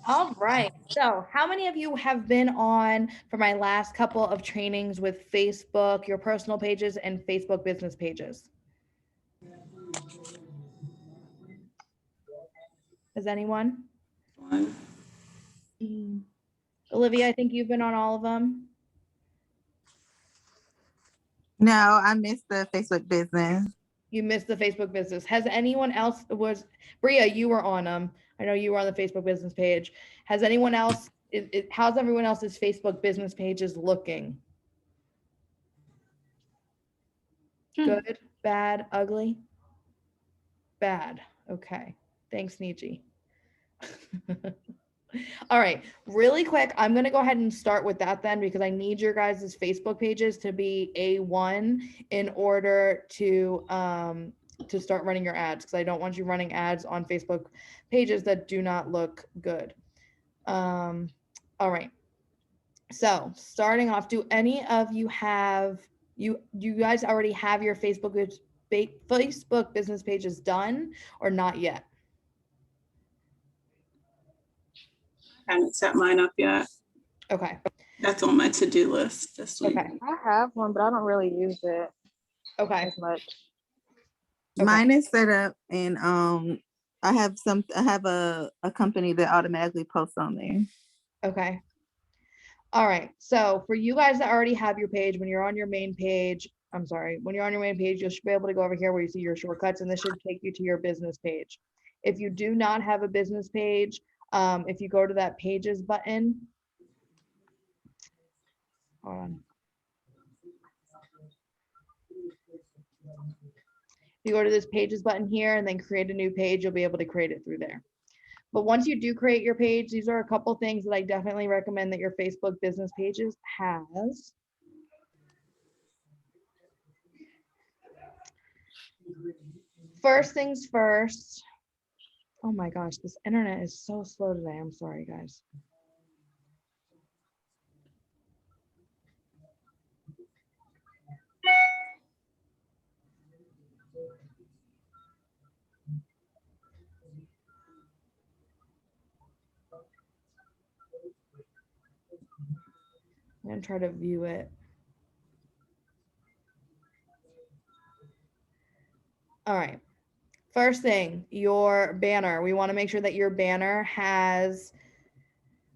All right. So how many of you have been on for my last couple of trainings with Facebook, your personal pages and Facebook business pages? Is anyone? One. Olivia, I think you've been on all of them. No, I missed the Facebook business. You missed the Facebook business. Has anyone else Bria, you were on them. I know you were on the Facebook business page. Has anyone else, how's everyone else's Facebook business pages looking? Good, bad, ugly? Bad. Okay. Thanks, Niji. All right, really quick, I'm gonna go ahead and start with that then because I need your guys' Facebook pages to be A1 in order to start running your ads because I don't want you running ads on Facebook pages that do not look good. All right. So starting off, do any of you have you guys already have your Facebook business pages done or not yet? I haven't set mine up yet. Okay. That's on my to-do list this week. Okay. I have one, but I don't really use it Okay. as much. Okay. Mine is set up, and I have a company that automatically posts on there. Okay. All right. So for you guys that already have your page, when you're on your main page, when you're on your main page, you should be able to go over here where you see your shortcuts, and this should take you to your business page. If you do not have a business page, if you go to that pages button, hold on. If you go to this pages button here and then create a new page, you'll be able to create it through there. But once you do create your page, these are a couple things that I definitely recommend that your Facebook business pages has. First things first. Oh my gosh, this internet is so slow today. I'm sorry, guys. I'm gonna try to view it. All right. First thing, your banner. We want to make sure that your banner has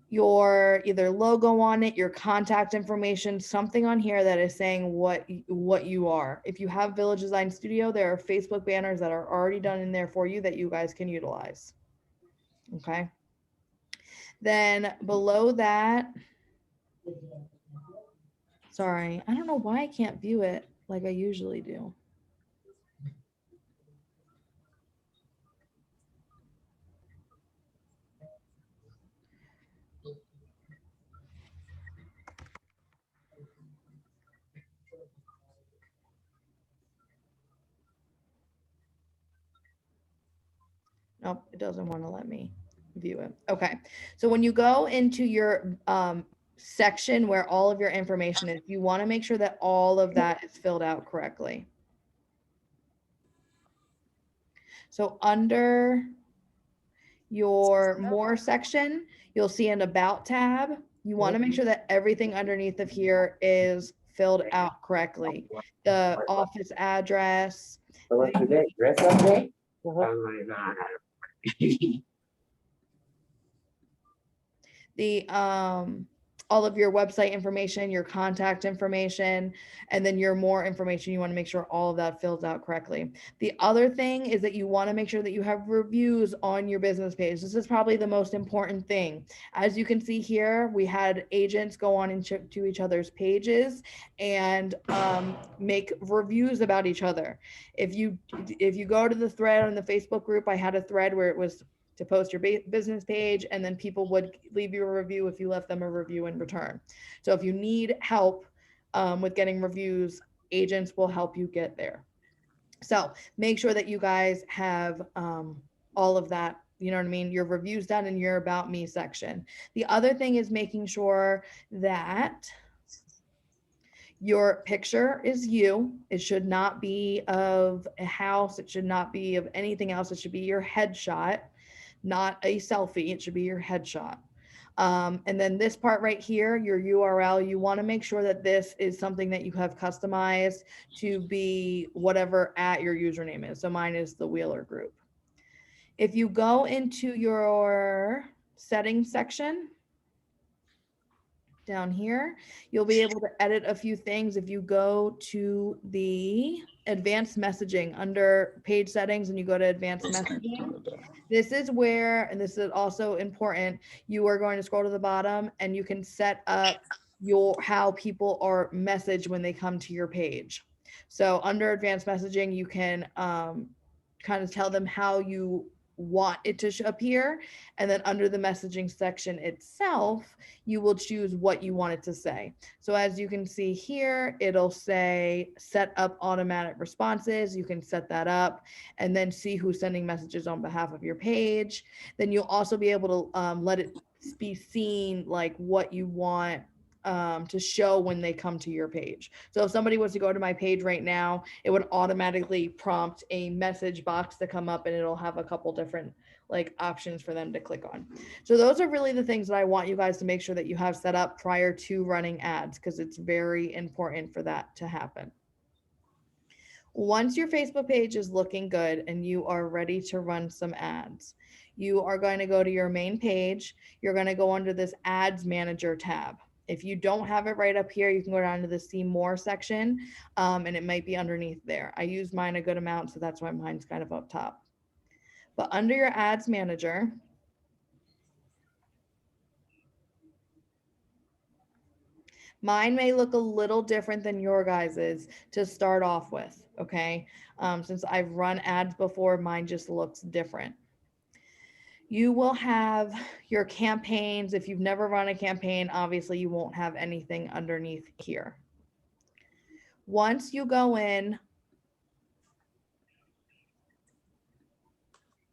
your either logo on it, your contact information, something on here that is saying what you are. If you have Village Design Studio, there are Facebook banners that are already done in there for you that you guys can utilize. Okay. Then below that, sorry, I don't know why I can't view it like I usually do. Nope, it doesn't want to let me view it. Okay, so when you go into your section where all of your information is, you want to make sure that all of that is filled out correctly. So under your more section, you'll see an about tab. You want to make sure that everything underneath of here is filled out correctly. The office address. The all of your website information, your contact information, and then your more information. You want to make sure all of that fills out correctly. The other thing is that you want to make sure that you have reviews on your business page. This is probably the most important thing. As you can see here, we had agents go on and to each other's pages and make reviews about each other. If you go to the thread on the Facebook group, I had a thread where it was to post your business page, and then people would leave you a review if you left them a review in return. So if you need help with getting reviews, agents will help you get there. So make sure that you guys have all of that, you know what I mean, your reviews done in your about me section. The other thing is making sure that your picture is you. It should not be of a house. It should not be of anything else. It should be your headshot. not a selfie. It should be your headshot. And then this part right here, your URL, you want to make sure that this is something that you have customized to be whatever at your username is. So mine is the Wheeler Group. If you go into your settings section down here, you'll be able to edit a few things. If you go to the advanced messaging under page settings and you go to advanced messaging, this is where, and this is also important, you are going to scroll to the bottom and you can set up how people are messaged when they come to your page. So under advanced messaging, you can kind of tell them how you want it to appear. And then under the messaging section itself, you will choose what you want it to say. So as you can see here, it'll say set up automatic responses. You can set that up and then see who's sending messages on behalf of your page. Then you'll also be able to let it be seen like what you want to show when they come to your page. So if somebody was to go to my page right now, it would automatically prompt a message box to come up and it'll have a couple different like options for them to click on. So those are really the things that I want you guys to make sure that you have set up prior to running ads, because it's very important for that to happen. Once your Facebook page is looking good and you are ready to run some ads, you are going to go to your main page. You're going to go under this Ads Manager tab. If you don't have it right up here, you can go down to the See More section, and it might be underneath there. I use mine a good amount, so that's why mine's kind of up top. But under your Ads Manager, mine may look a little different than your guys's to start off with, okay? Since I've run ads before, mine just looks different. You will have your campaigns. If you've never run a campaign, obviously you won't have anything underneath here. Once you go in,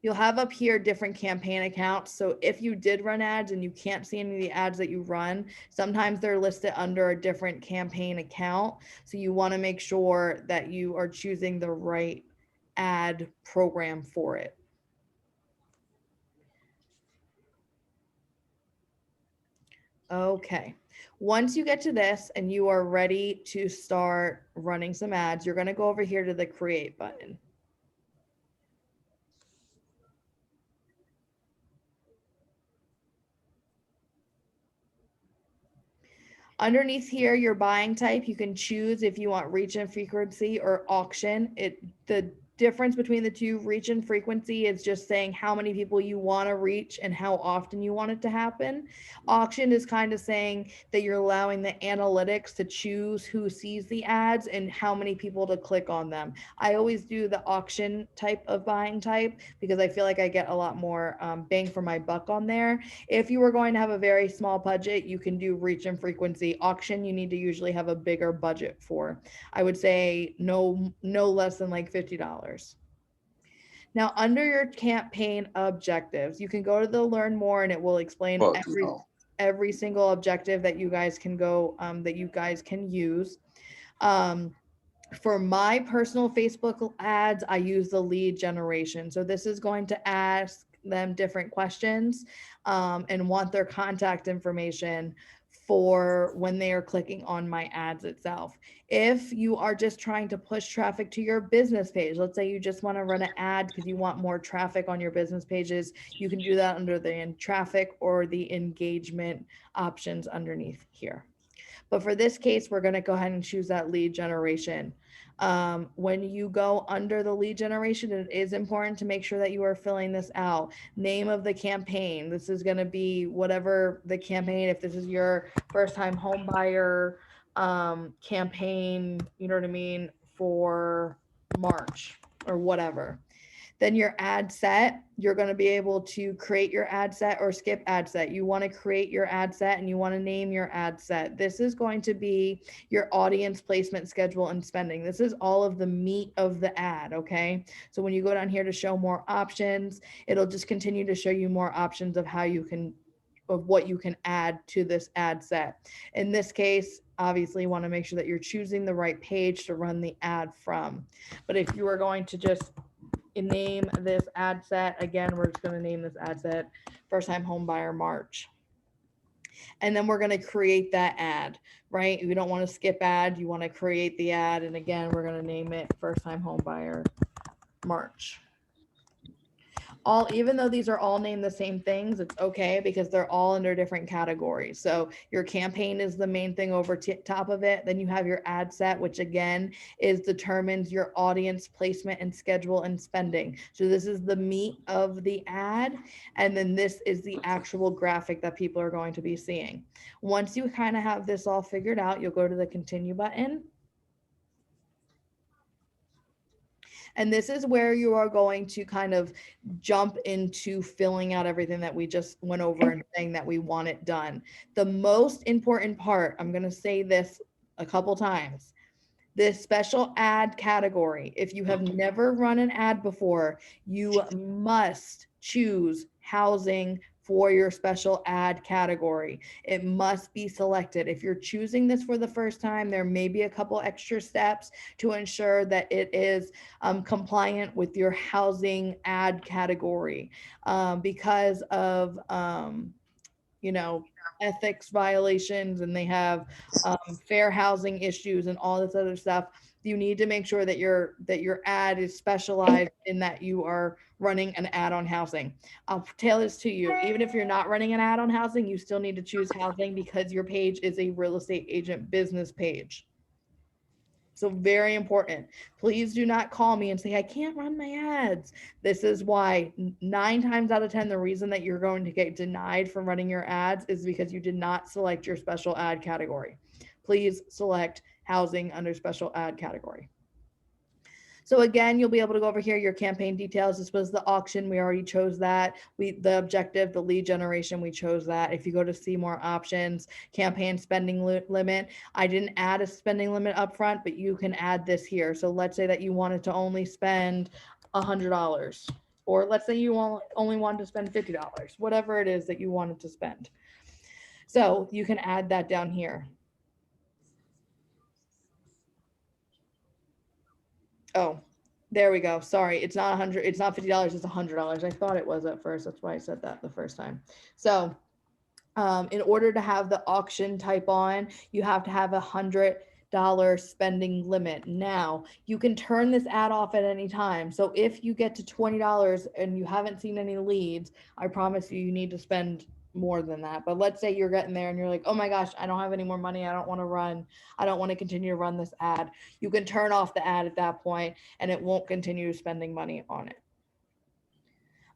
you'll have up here different campaign accounts. So if you did run ads and you can't see any of the ads that you run, sometimes they're listed under a different campaign account. So you want to make sure that you are choosing the right ad program for it. Okay, once you get to this and you are ready to start running some ads, you're going to go over here to the Create button. Underneath here, your buying type, you can choose if you want reach and frequency or auction. The difference between the two, reach and frequency, is just saying how many people you want to reach and how often you want it to happen. Auction is kind of saying that you're allowing the analytics to choose who sees the ads and how many people to click on them. I always do the auction type of buying type because I feel like I get a lot more bang for my buck on there. If you were going to have a very small budget, you can do reach and frequency. Auction, you need to usually have a bigger budget for. I would say no less than like $50. Now, under your campaign objectives, you can go to the Learn More and it will explain every single objective that you guys can go, that you guys can use. For my personal Facebook ads, I use the lead generation. So this is going to ask them different questions and want their contact information for when they are clicking on my ads itself. If you are just trying to push traffic to your business page, let's say you just want to run an ad because you want more traffic on your business pages, you can do that under the traffic or the engagement options underneath here. But for this case, we're going to go ahead and choose that lead generation. When you go under the lead generation, it is important to make sure that you are filling this out. Name of the campaign. This is going to be whatever the campaign, if this is your first time home buyer campaign, you know what I mean, for March or whatever. Then your ad set, you're going to be able to create your ad set or skip ad set. You want to create your ad set and you want to name your ad set. This is going to be your audience placement schedule and spending. This is all of the meat of the ad, okay? So when you go down here to show more options, it'll just continue to show you more options of how you can, of what you can add to this ad set. In this case, obviously you want to make sure that you're choosing the right page to run the ad from. But if you are going to just name this ad set. Again, we're just going to name this ad set First Time Home Buyer March. And then we're going to create that ad, right? You don't want to skip ad. You want to create the ad. And again, we're going to name it First Time Home Buyer March. Even though these are all named the same things, it's okay because they're all under different categories. So your campaign is the main thing over top of it. Then you have your ad set, which again determines your audience placement and schedule and spending. So this is the meat of the ad. And then this is the actual graphic that people are going to be seeing. Once you kind of have this all figured out, you'll go to the continue button. And this is where you are going to kind of jump into filling out everything that we just went over and saying that we want it done. The most important part, I'm going to say this a couple times, this special ad category. If you have never run an ad before, you must choose housing for your special ad category. It must be selected. If you're choosing this for the first time, there may be a couple extra steps to ensure that it is compliant with your housing ad category because of, ethics violations, and they have fair housing issues and all this other stuff. You need to make sure that your ad is specialized in that you are running an ad on housing. I'll tell this to you, even if you're not running an ad on housing, you still need to choose housing because your page is a real estate agent business page. So very important. Please do not call me and say, I can't run my ads. This is why 9 times out of 10, the reason that you're going to get denied from running your ads is because you did not select your special ad category. Please select housing under special ad category. So again, you'll be able to go over here, your campaign details. This was the auction. We already chose that. The objective, the lead generation, we chose that. If you go to see more options, campaign spending limit, I didn't add a spending limit up front, but you can add this here. So let's say that you wanted to only spend $100, or let's say you only wanted to spend $50, whatever it is that you wanted to spend. So you can add that down here. Oh, there we go. Sorry, it's not $100. It's not $50. It's $100. I thought it was at first. That's why I said that the first time. So, in order to have the auction type on, you have to have $100 spending limit. Now, you can turn this ad off at any time. So if you get to $20 and you haven't seen any leads, I promise you, you need to spend more than that. But let's say you're getting there and you're like, oh my gosh, I don't have any more money. I don't want to continue to run this ad. You can turn off the ad at that point and it won't continue spending money on it.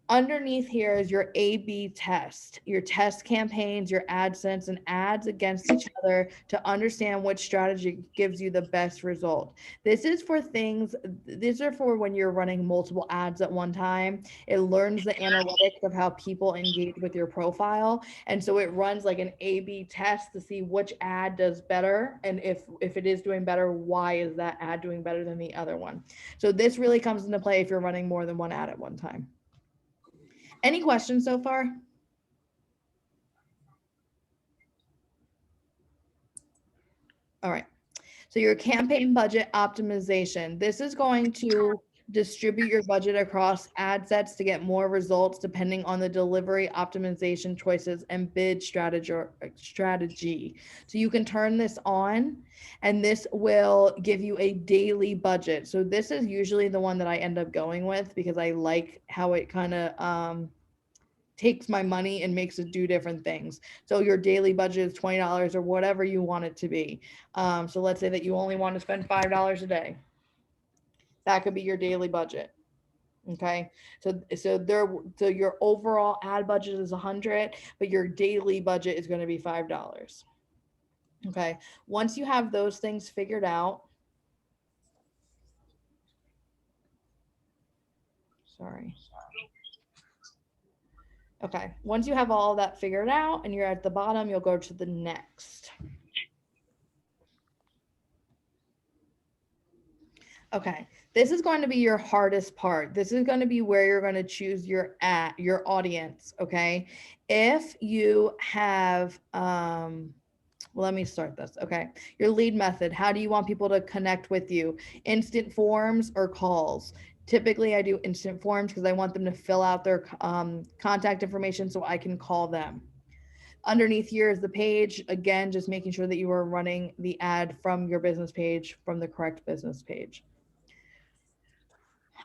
Underneath here is your A/B test, your test campaigns, your AdSense, and ads against each other to understand which strategy gives you the best result. This is for things, these are for when you're running multiple ads at one time. It learns the analytics of how people engage with your profile. And so it runs like an A/B test to see which ad does better. And if it is doing better, why is that ad doing better than the other one? So this really comes into play if you're running more than one ad at one time. Any questions so far? All right. So your campaign budget optimization. This is going to distribute your budget across ad sets to get more results depending on the delivery optimization choices and bid strategy. So you can turn this on and this will give you a daily budget. So this is usually the one that I end up going with because I like how it kind of takes my money and makes it do different things. So your daily budget is $20 or whatever you want it to be. So let's say that you only want to spend $5 a day. That could be your daily budget. Okay. So your overall ad budget is 100, but your daily budget is going to be $5. Okay. Once you have those things figured out, sorry. Okay, once you have all that figured out and you're at the bottom, you'll go to the next. Okay, this is going to be your hardest part. This is going to be where you're going to choose your audience, okay? If you have, well, let me start this, okay? Your lead method, how do you want people to connect with you? Instant forms or calls? Typically, I do instant forms because I want them to fill out their contact information so I can call them. Underneath here is the page. Again, just making sure that you are running the ad from your business page, from the correct business page.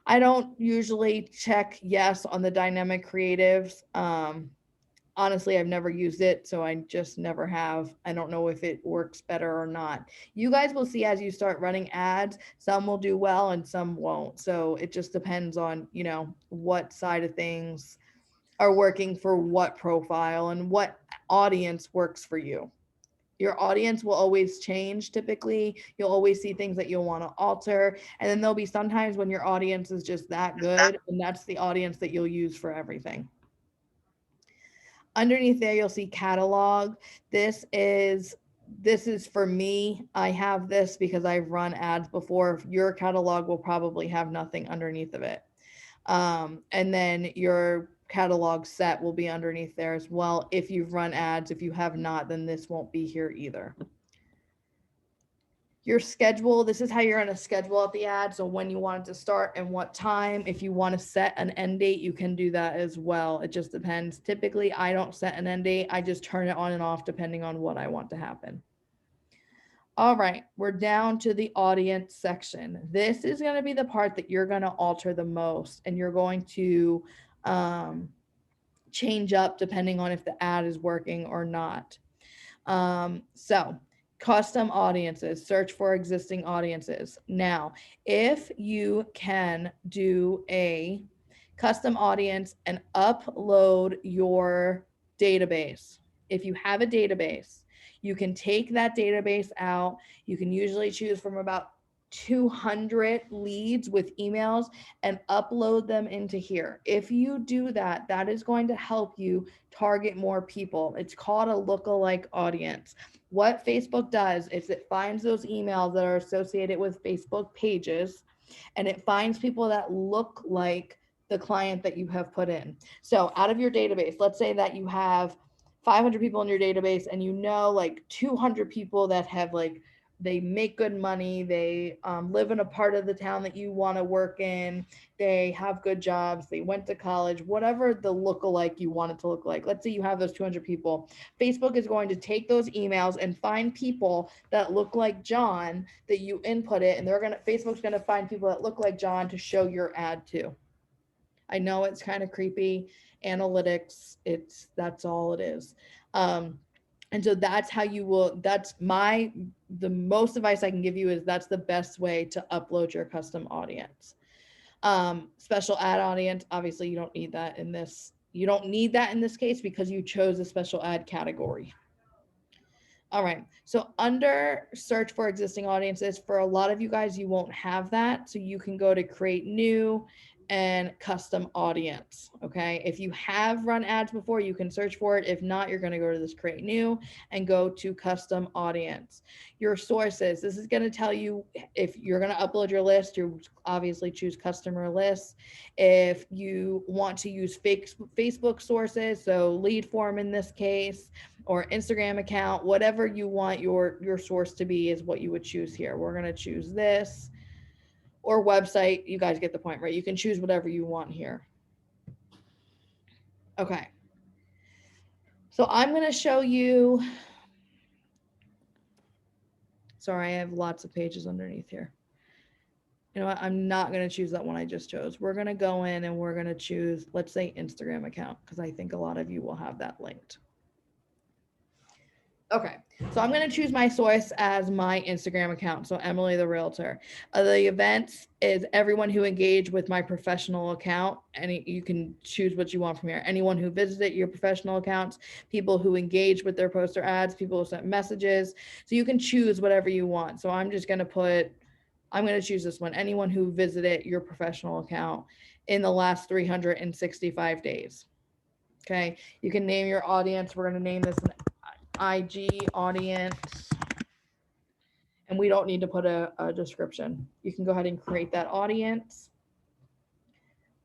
I don't usually check yes on the dynamic creatives. Honestly, I've never used it, so I just never have. I don't know if it works better or not. You guys will see as you start running ads, some will do well and some won't. So it just depends on, you know, what side of things are working for what profile and what audience works for you. Your audience will always change typically. You'll always see things that you'll want to alter. And then there'll be sometimes when your audience is just that good, and that's the audience that you'll use for everything. Underneath there, you'll see catalog. This is for me. I have this because I've run ads before. Your catalog will probably have nothing underneath of it. And then your catalog set will be underneath there as well. If you've run ads, if you have not, then this won't be here either. Your schedule, this is how you're going to schedule out the ad. So when you want it to start and what time. If you want to set an end date, you can do that as well. It just depends. Typically, I don't set an end date. I just turn it on and off depending on what I want to happen. All right, we're down to the audience section. This is going to be the part that you're going to alter the most, and you're going to change up depending on if the ad is working or not. So custom audiences, search for existing audiences. Now, if you can do a custom audience and upload your database, if you have a database, you can take that database out. You can usually choose from about 200 leads with emails and upload them into here. If you do that, that is going to help you target more people. It's called a lookalike audience. What Facebook does is it finds those emails that are associated with Facebook pages, and it finds people that look like the client that you have put in. So out of your database, let's say that you have 500 people in your database and you know like 200 people that have like, they make good money, they live in a part of the town that you want to work in, they have good jobs, they went to college, whatever the lookalike you want it to look like. Let's say you have those 200 people. Facebook is going to take those emails and find people that look like John that you input it, and Facebook's gonna find people that look like John to show your ad to. I know it's kind of creepy. Analytics, that's all it is. And so that's how you will, the most advice I can give you is that's the best way to upload your custom audience. Special ad audience, obviously you don't need that in this. You don't need that in this case because you chose a special ad category. All right, so under search for existing audiences, for a lot of you guys, you won't have that. So you can go to create new and custom audience. Okay, if you have run ads before, you can search for it. If not, you're going to go to this create new and go to custom audience. Your sources, this is going to tell you if you're going to upload your list, you obviously choose customer lists. If you want to use Facebook sources, so lead form in this case, or Instagram account, whatever you want your source to be is what you would choose here. We're going to choose this. Or website, you guys get the point, right? You can choose whatever you want here. Okay. So I'm going to show you, sorry, I have lots of pages underneath here. You know what? I'm not going to choose that one I just chose. We're going to go in and we're going to choose, let's say Instagram account, because I think a lot of you will have that linked. Okay, so I'm going to choose my source as my Instagram account. So Emily the Realtor. The events is everyone who engaged with my professional account. And you can choose what you want from here. Anyone who visited your professional accounts, people who engage with their poster ads, people who sent messages. So you can choose whatever you want. So I'm just going to choose this one. Anyone who visited your professional account in the last 365 days. Okay, you can name your audience. We're going to name this an IG audience, and we don't need to put a description. You can go ahead and create that audience.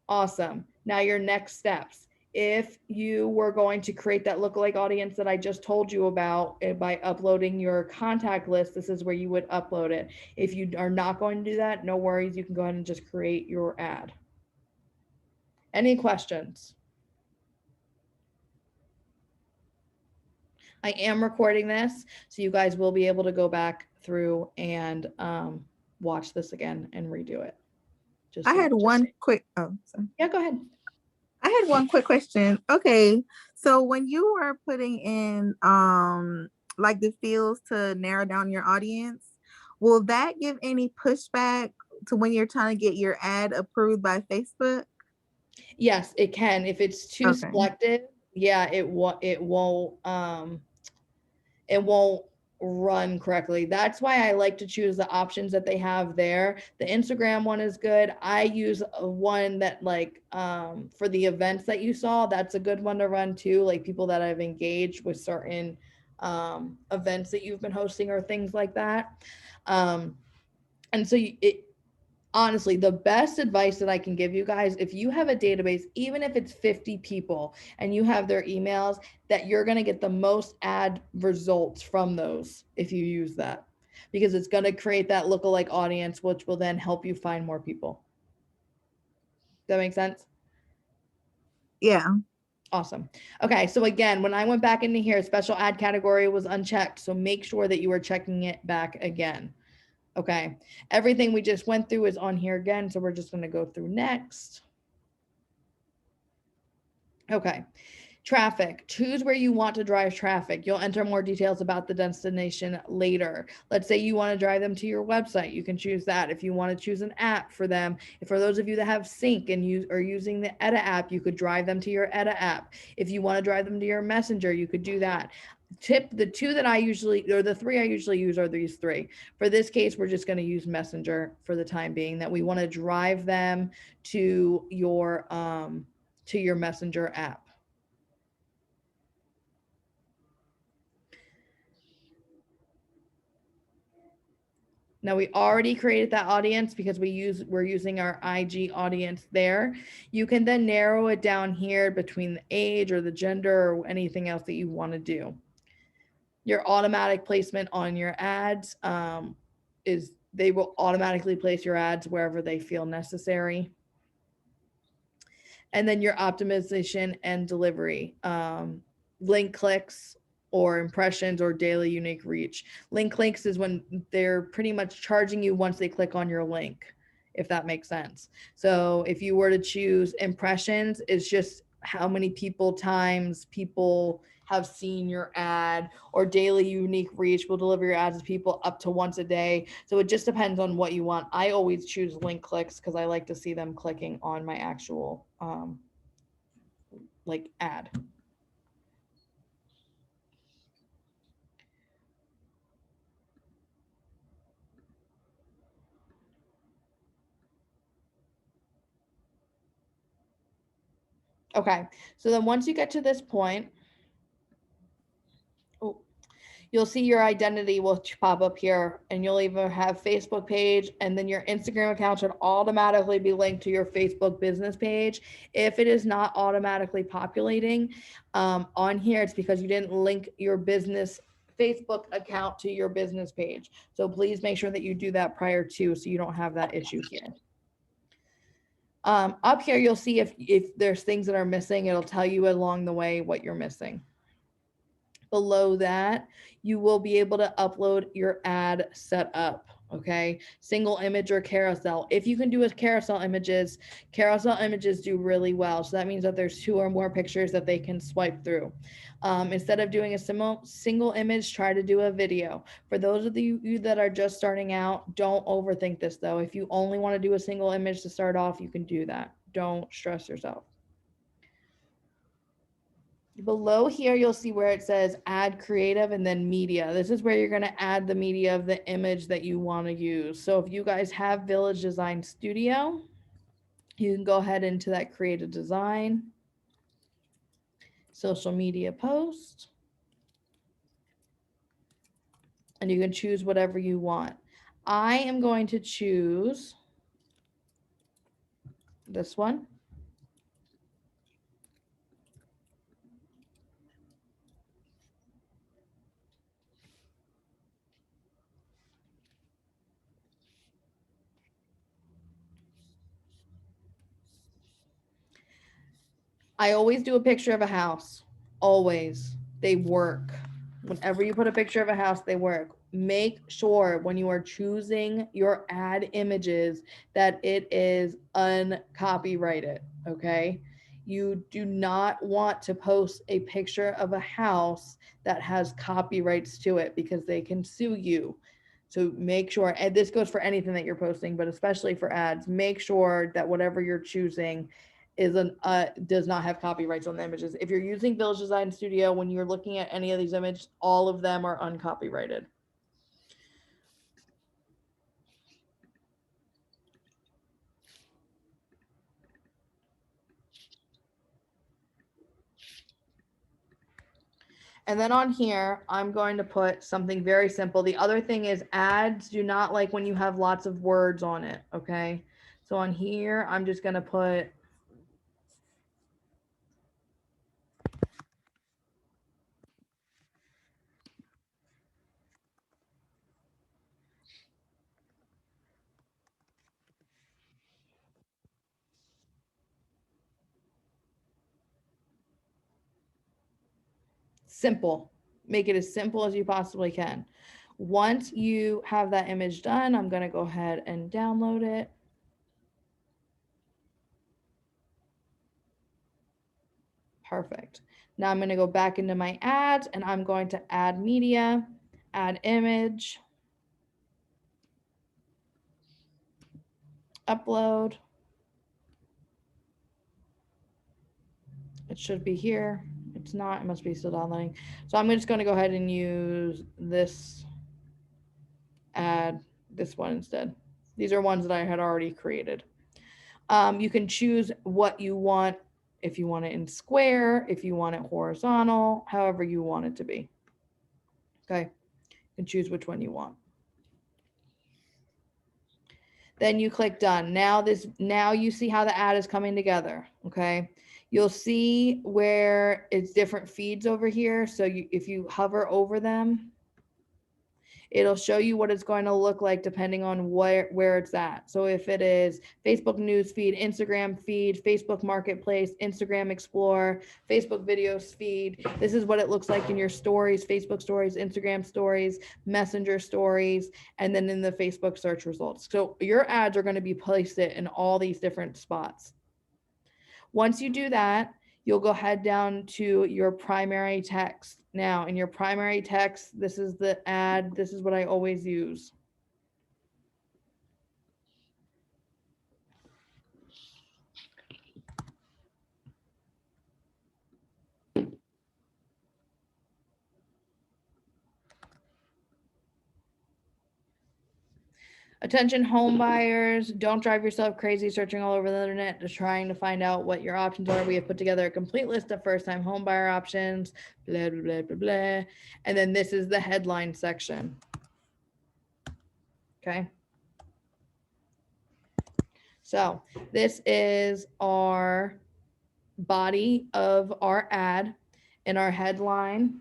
Awesome. Now your next steps. if you were going to create that lookalike audience that I just told you about by uploading your contact list, this is where you would upload it. If you are not going to do that, no worries. You can go ahead and just create your ad. Any questions? I am recording this, so you guys will be able to go back through and watch this again and redo it. I had one quick, oh, sorry. Yeah, go ahead. I had one quick question. Okay, so when you are putting in like the fields to narrow down your audience, will that give any pushback to when you're trying to get your ad approved by Facebook? Yes, it can. If it's too Okay. selective, yeah, it won't run correctly. That's why I like to choose the options that they have there. The Instagram one is good. I use one that like for the events that you saw, that's a good one to run too, like people that I've engaged with certain events that you've been hosting or things like that. And so honestly, the best advice that I can give you guys, if you have a database, even if it's 50 people and you have their emails, that you're going to get the most ad results from those if you use that, because it's going to create that lookalike audience, which will then help you find more people. Does that make sense? Yeah. Awesome. Okay. So again, when I went back into here, special ad category was unchecked. So make sure that you are checking it back again. Okay, everything we just went through is on here again, so we're just going to go through next. Okay, traffic. Choose where you want to drive traffic. You'll enter more details about the destination later. Let's say you want to drive them to your website. You can choose that. If you want to choose an app for them, for those of you that have Sync and are using the Edda app, you could drive them to your Edda app. If you want to drive them to your Messenger, you could do that. The two that I usually, or the three I usually use are these three. For this case, we're just going to use Messenger for the time being, that we want to drive them to your Messenger app. Now we already created that audience because we're using our IG audience there. You can then narrow it down here between the age or the gender or anything else that you want to do. Your automatic placement on your ads is they will automatically place your ads wherever they feel necessary. And then your optimization and delivery, link clicks or impressions or daily unique reach. Link clicks is when they're pretty much charging you once they click on your link, if that makes sense. So if you were to choose impressions, it's just how many people have seen your ad, or daily unique reach will deliver your ads to people up to once a day. So it just depends on what you want. I always choose link clicks because I like to see them clicking on my actual like ad. Okay, so then once you get to this point, you'll see your identity will pop up here, and you'll either have Facebook page, and then your Instagram account should automatically be linked to your Facebook business page. If it is not automatically populating on here, it's because you didn't link your business Facebook account to your business page. So please make sure that you do that prior to, so you don't have that issue here. Up here, you'll see if there's things that are missing, it'll tell you along the way what you're missing. Below that, you will be able to upload your ad setup. Okay, single image or carousel. If you can do carousel images do really well. So that means that there's 2 or more pictures that they can swipe through. Instead of doing a single image, try to do a video. For those of you that are just starting out, don't overthink this though. If you only want to do a single image to start off, you can do that. Don't stress yourself. Below here, you'll see where it says add creative and then media. This is where you're going to add the media of the image that you want to use. So if you guys have Village Design Studio, you can go ahead into that creative design, social media post, and you can choose whatever you want. I am going to choose this one. I always do a picture of a house. Always. They work. Whenever you put a picture of a house, they work. Make sure when you are choosing your ad images that it is uncopyrighted, okay? You do not want to post a picture of a house that has copyrights to it because they can sue you. So make sure, and this goes for anything that you're posting, but especially for ads, make sure that whatever you're choosing does not have copyrights on the images. If you're using Village Design Studio, when you're looking at any of these images, all of them are uncopyrighted. And then on here, I'm going to put something very simple. The other thing is ads do not like when you have lots of words on it, okay? So on here, I'm just going to put simple. Make it as simple as you possibly can. Once you have that image done, I'm going to go ahead and download it. Perfect. Now I'm going to go back into my ads and I'm going to add media, add image, upload. It should be here. It's not, it must be still downloading. So I'm just going to go ahead and use this ad, this one instead. These are ones that I had already created. You can choose what you want, if you want it in square, if you want it horizontal, however you want it to be. Okay, you can choose which one you want. Then you click done. Now you see how the ad is coming together. Okay, you'll see where it's different feeds over here. So if you hover over them, it'll show you what it's going to look like depending on where it's at. So if it is Facebook news feed, Instagram feed, Facebook marketplace, Instagram Explore, Facebook videos feed, this is what it looks like in your stories, Facebook stories, Instagram stories, Messenger stories, and then in the Facebook search results. So your ads are going to be placed in all these different spots. Once you do that, you'll go head down to your primary text. Now, in your primary text, this is the ad. This is what I always use. Attention home buyers, don't drive yourself crazy searching all over the internet just trying to find out what your options are. We have put together a complete list of first-time home buyer options, blah, blah, blah, blah, blah. And then this is the headline section. Okay. So this is our body of our ad and our headline.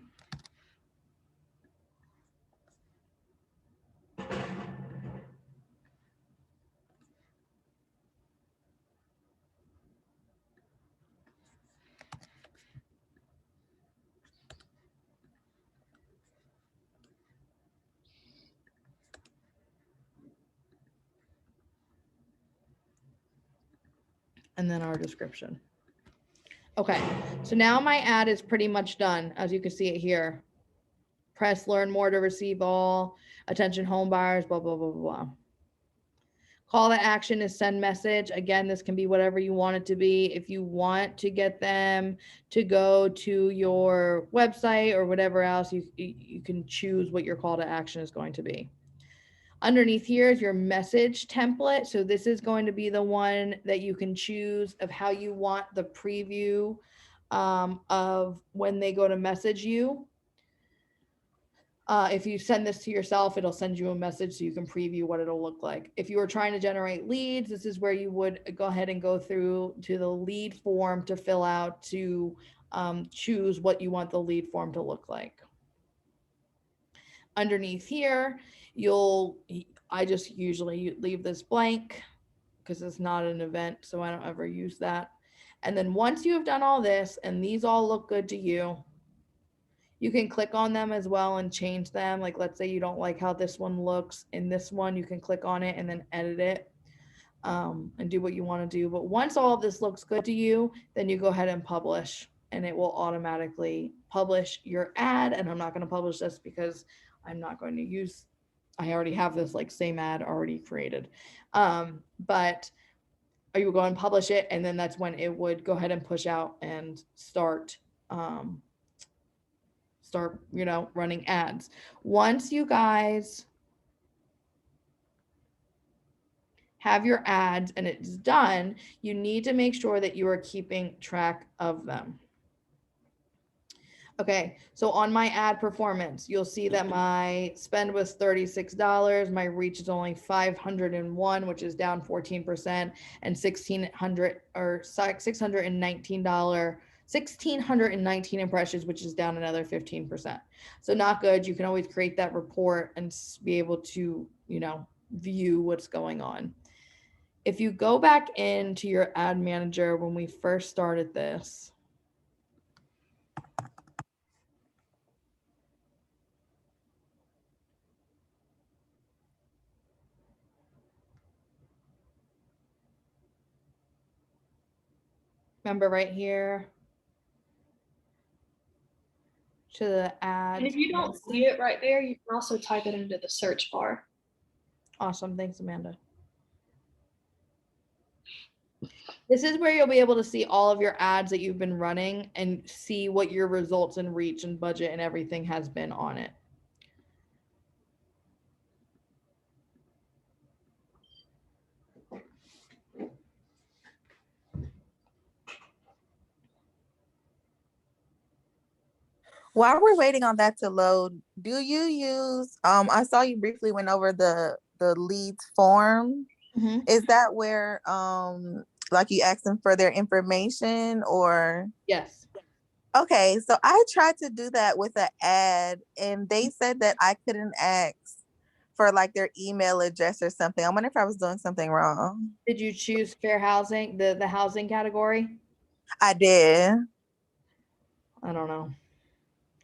And then our description. Okay, so now my ad is pretty much done, as you can see it here. Press learn more to receive all, attention home buyers, blah, blah, blah, blah, blah. Call to action is send message. Again, this can be whatever you want it to be. If you want to get them to go to your website or whatever else, you can choose what your call to action is going to be. Underneath here is your message template. So this is going to be the one that you can choose of how you want the preview of when they go to message you. If you send this to yourself, it'll send you a message so you can preview what it'll look like. If you were trying to generate leads, this is where you would go ahead and go through to the lead form to fill out to choose what you want the lead form to look like. Underneath here, I just usually leave this blank because it's not an event, so I don't ever use that. And then once you have done all this and these all look good to you, you can click on them as well and change them. Like, let's say you don't like how this one looks in this one, you can click on it and then edit it and do what you want to do. But once all of this looks good to you, then you go ahead and publish, and it will automatically publish your ad. And I'm not going to publish this because I'm not going to use, I already have this like same ad already created. But you would go and publish it, and then that's when it would go ahead and push out and start, running ads. Once you guys have your ads and it's done, you need to make sure that you are keeping track of them. Okay, so on my ad performance, you'll see that my spend was $36. My reach is only 501, which is down 14%, and $1,619 impressions, which is down another 15%. So not good. You can always create that report and be able to, view what's going on. If you go back into your ad manager when we first started this, remember right here to the ad. And if you don't see it right there, you can also type it into the search bar. Awesome. Thanks, Amanda. This is where you'll be able to see all of your ads that you've been running and see what your results and reach and budget and everything has been on it. While we're waiting on that to load, do you use, I saw you briefly went over the leads form. Mm-hmm. Is that where, like you ask them for their information or? Yes. Okay, so I tried to do that with an ad and they said that I couldn't ask for like their email address or something. I wonder if I was doing something wrong. Did you choose fair housing, the housing category? I did. I don't know.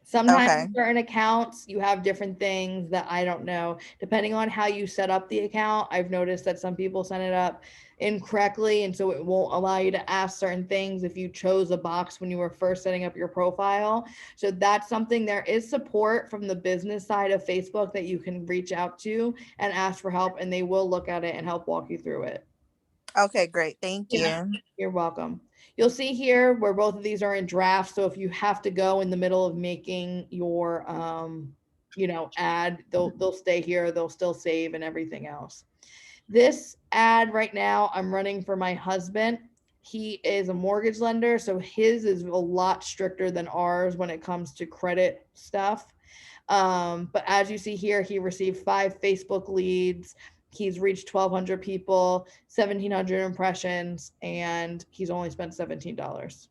Sometimes Okay. certain accounts, you have different things that I don't know. Depending on how you set up the account, I've noticed that some people set it up incorrectly, and so it won't allow you to ask certain things if you chose a box when you were first setting up your profile. So that's something, there is support from the business side of Facebook that you can reach out to and ask for help, and they will look at it and help walk you through it. Okay, great. Thank Yeah. you. You're welcome. You'll see here where both of these are in draft. So if you have to go in the middle of making your, ad, they'll stay here. They'll still save and everything else. This ad right now, I'm running for my husband. He is a mortgage lender, so his is a lot stricter than ours when it comes to credit stuff. But as you see here, he received 5 Facebook leads. He's reached 1,200 people, 1,700 impressions, and he's only spent $17.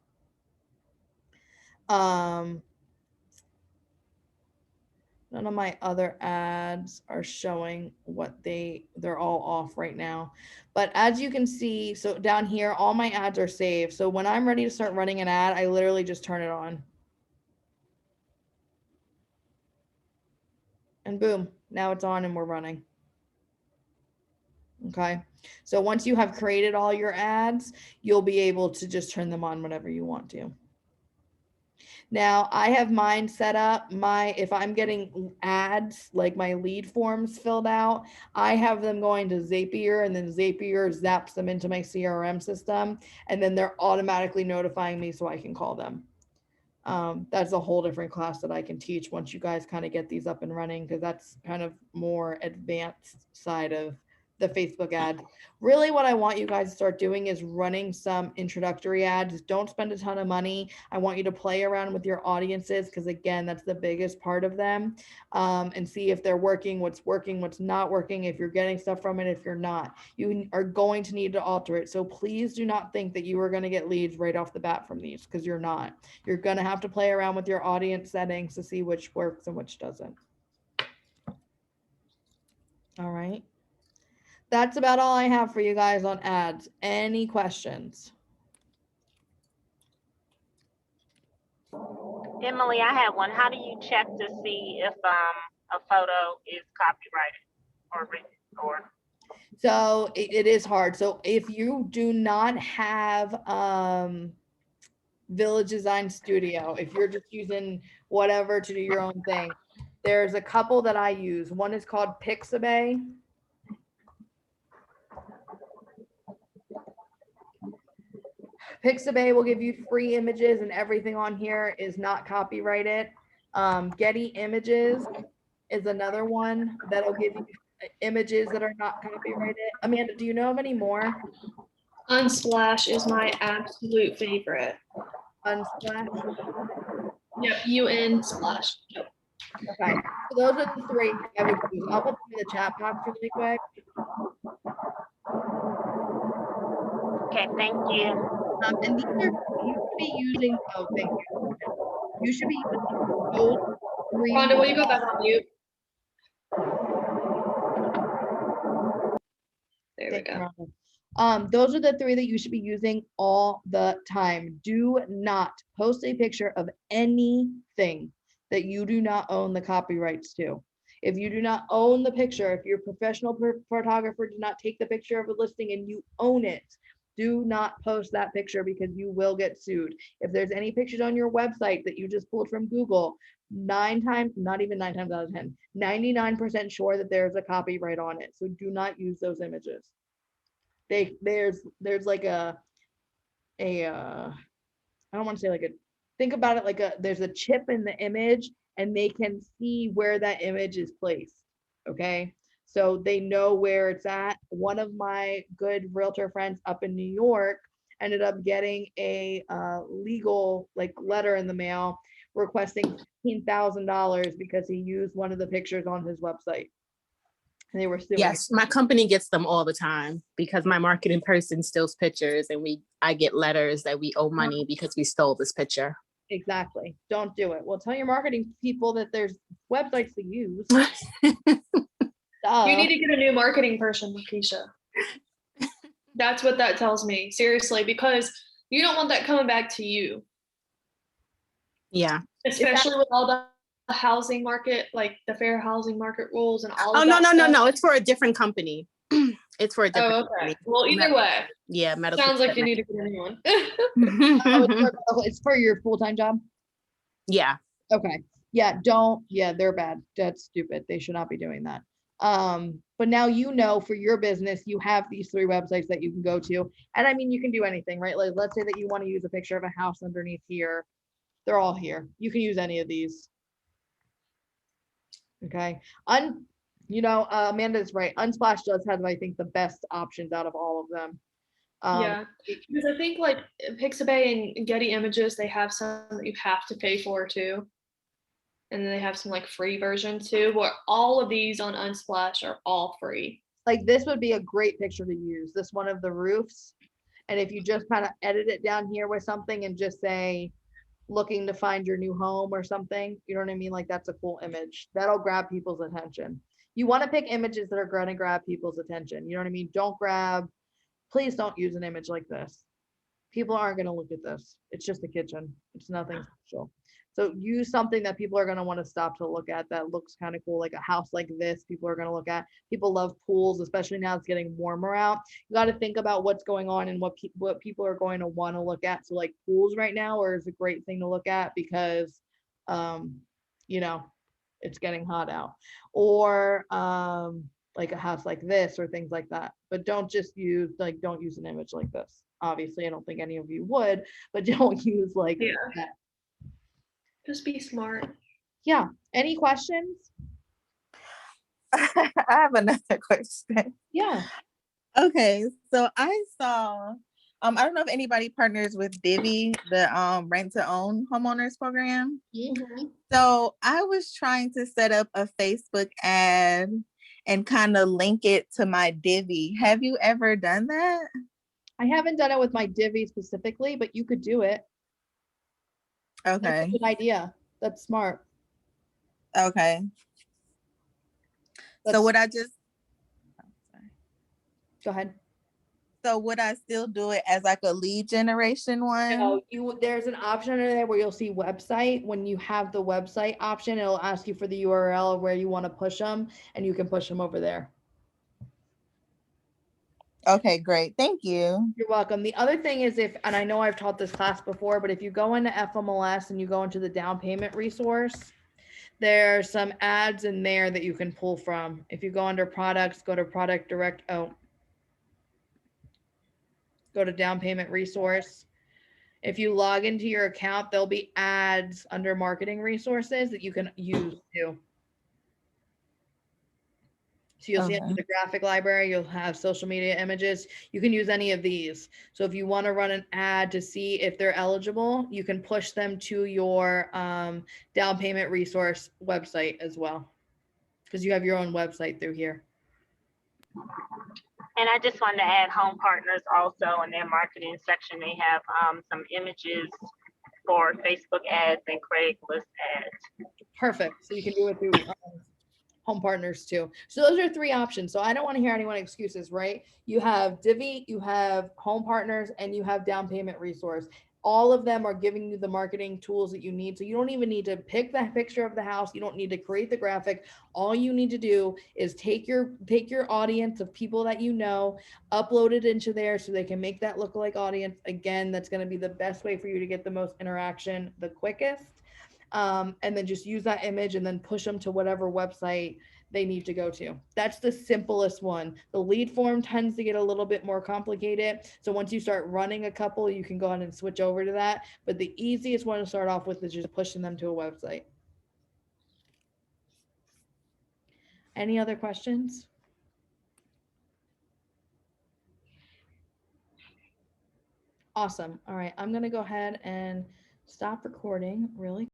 None of my other ads are showing what they're all off right now. But as you can see, so down here, all my ads are saved. So when I'm ready to start running an ad, I literally just turn it on. And boom, now it's on and we're running. Okay, so once you have created all your ads, you'll be able to just turn them on whenever you want to. Now I have mine set up, if I'm getting ads, like my lead forms filled out, I have them going to Zapier, and then Zapier zaps them into my CRM system, and then they're automatically notifying me so I can call them. That's a whole different class that I can teach once you guys kind of get these up and running, because that's kind of more advanced side of the Facebook ad. Really what I want you guys to start doing is running some introductory ads. Don't spend a ton of money. I want you to play around with your audiences, because again, that's the biggest part of them, and see if they're working, what's not working, if you're getting stuff from it, if you're not. You are going to need to alter it. So please do not think that you are going to get leads right off the bat from these, because you're not. You're going to have to play around with your audience settings to see which works and which doesn't. All right. That's about all I have for you guys on ads. Any questions? Emily, I have one. How do you check to see if a photo is copyrighted or written or? So it is hard. So if you do not have Village Design Studio, if you're just using whatever to do your own thing, there's a couple that I use. One is called Pixabay. Pixabay will give you free images, and everything on here is not copyrighted. Getty Images is another one that'll give you images that are not copyrighted. Amanda, do you know of any more? Unsplash is my absolute favorite. Unsplash. Yep, UN splash. Yep. Okay, so those are the three I would use. I'll put them in the chat box really quick. Okay, thank you. And these are, you should be using, oh, thank you. You should be using those three. Rhonda, will you go back on mute? There we Thank go. you, Rhonda. Those are the three that you should be using all the time. Do not post a picture of anything that you do not own the copyrights to. If you do not own the picture, if your professional photographer did not take the picture of a listing and you own it, do not post that picture because you will get sued. If there's any pictures on your website that you just pulled from Google, not even 9 times out of 10, 99% sure that there's a copyright on it. So do not use those images. There's like I don't want to say like a, think about it like there's a chip in the image and they can see where that image is placed. Okay. So they know where it's at. One of my good realtor friends up in New York ended up getting a legal like letter in the mail requesting $15,000 because he used one of the pictures on his website. And they were suing. Yes, my company gets them all the time because my marketing person steals pictures and I get letters that we owe money because we stole this picture. Exactly. Don't do it. Well, tell your marketing people that there's websites to use. You need to get a new marketing person, Lakeisha. That's what that tells me, seriously, because you don't want that coming back to you. Yeah. Especially with all the housing market, like the fair housing market rules and all of Oh, that no. stuff. It's for a different company. It's for a different Oh, okay. company. Well, either way, Yeah, medical. sounds like you need to get a new one. It's for your full-time job? Yeah. Okay. Yeah, they're bad. That's stupid. They should not be doing that. But now you know for your business, you have these 3 websites that you can go to. And I mean, you can do anything, right? Like, let's say that you want to use a picture of a house underneath here. They're all here. You can use any of these. Okay. Amanda's right. Unsplash does have, I think, the best options out of all of them. Yeah, because I think like Pixabay and Getty Images, they have some that you have to pay for too. And then they have some like free version too, where all of these on Unsplash are all free. Like this would be a great picture to use, this one of the roofs. And if you just kind of edit it down here with something and just say, looking to find your new home or something, you know what I mean? Like that's a cool image. That'll grab people's attention. You want to pick images that are going to grab people's attention. You know what I mean? Please don't use an image like this. People aren't going to look at this. It's just a kitchen. It's nothing special. So use something that people are going to want to stop to look at that looks kind of cool, like a house like this. People are going to look at. People love pools, especially now it's getting warmer out. You got to think about what's going on and what people are going to want to look at. So like pools right now is a great thing to look at because, it's getting hot out. Or like a house like this or things like that. But don't use an image like this. Obviously, I don't think any of you would, but don't use like that. Just be smart. Yeah. Any questions? I have another question. Yeah. Okay, so I saw, I don't know if anybody partners with Divvy, the rent to own homeowners program. Mm-hmm. So I was trying to set up a Facebook ad and kind of link it to my Divvy. Have you ever done that? I haven't done it with my Divvy specifically, but you could do it. That's a Okay. good idea. That's smart. Okay. So what I just, Go ahead. So would I still do it as like a lead generation one? No, there's an option under there where you'll see website. When you have the website option, it'll ask you for the URL of where you want to push them, and you can push them over there. Okay, great. Thank you. You're welcome. The other thing is and I know I've taught this class before, but if you go into FMLS and you go into the down payment resource, there are some ads in there that you can pull from. If you go under products, go to product direct, go to down payment resource. If you log into your account, there'll be ads under marketing resources that you can use too. So you'll see Okay. under the graphic library, you'll have social media images. You can use any of these. So if you want to run an ad to see if they're eligible, you can push them to your down payment resource website as well, because you have your own website through here. And I just wanted to add Home Partners also in their marketing section. They have some images for Facebook ads and Craigslist ads. Perfect. So you can do it through Home Partners too. So those are 3 options. So I don't want to hear anyone excuses, right? You have Divvy, you have Home Partners, and you have down payment resource. All of them are giving you the marketing tools that you need. So you don't even need to pick the picture of the house. You don't need to create the graphic. All you need to do is take your audience of people that you know, upload it into there so they can make that lookalike audience. Again, that's going to be the best way for you to get the most interaction the quickest. And then just use that image and then push them to whatever website they need to go to. That's the simplest one. The lead form tends to get a little bit more complicated. So once you start running a couple, you can go ahead and switch over to that. But the easiest one to start off with is just pushing them to a website. Any other questions? Awesome. All right, I'm going to go ahead and stop recording really